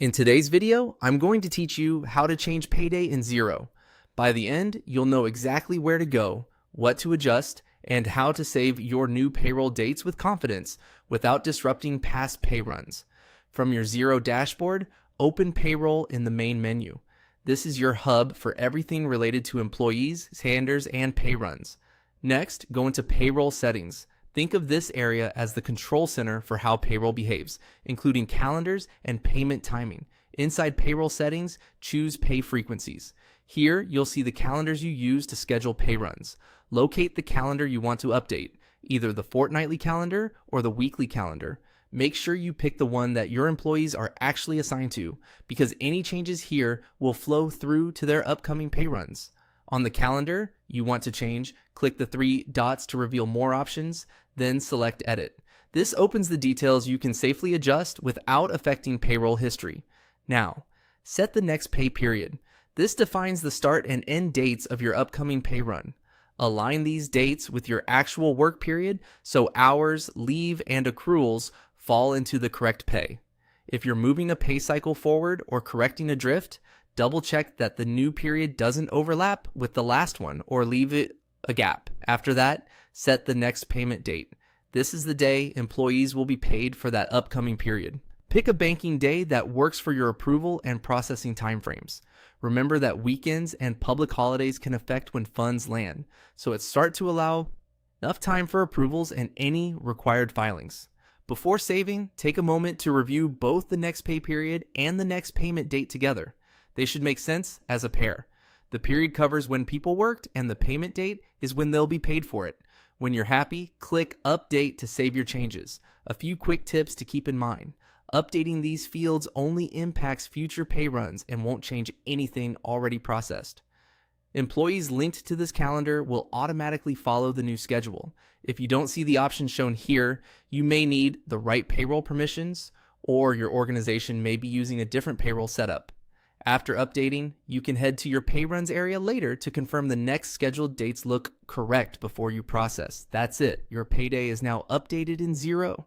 In today's video, I'm going to teach you how to change payday in Xero. By the end, you'll know exactly where to go, what to adjust, and how to save your new payroll dates with confidence without disrupting past pay runs. From your Xero dashboard, open Payroll in the main menu. This is your hub for everything related to employees, standards, and pay runs. Next, go into Payroll Settings. Think of this area as the control center for how payroll behaves, including calendars and payment timing. Inside Payroll Settings, choose Pay Frequencies. Here, you'll see the calendars you use to schedule pay runs. Locate the calendar you want to update, either the fortnightly calendar or the weekly calendar. Make sure you pick the one that your employees are actually assigned to, because any changes here will flow through to their upcoming pay runs. On the calendar you want to change, click the three dots to reveal more options, then select Edit. This opens the details you can safely adjust without affecting payroll history. Now, set the next pay period. This defines the start and end dates of your upcoming pay run. Align these dates with your actual work period so hours, leave, and accruals fall into the correct pay. If you're moving a pay cycle forward or correcting a drift, double check that the new period doesn't overlap with the last one or leave it a gap. After that, set the next payment date. This is the day employees will be paid for that upcoming period. Pick a banking day that works for your approval and processing timeframes. Remember that weekends and public holidays can affect when funds land, so it's start to allow enough time for approvals and any required filings. Before saving, take a moment to review both the next pay period and the next payment date together. They should make sense as a pair. The period covers when people worked, and the payment date is when they'll be paid for it. When you're happy, click Update to save your changes. A few quick tips to keep in mind. Updating these fields only impacts future pay runs and won't change anything already processed. Employees linked to this calendar will automatically follow the new schedule. If you don't see the options shown here, you may need the right payroll permissions, or your organization may be using a different payroll setup. After updating, you can head to your pay runs area later to confirm the next scheduled dates look correct before you process. That's it. Your payday is now updated in Xero.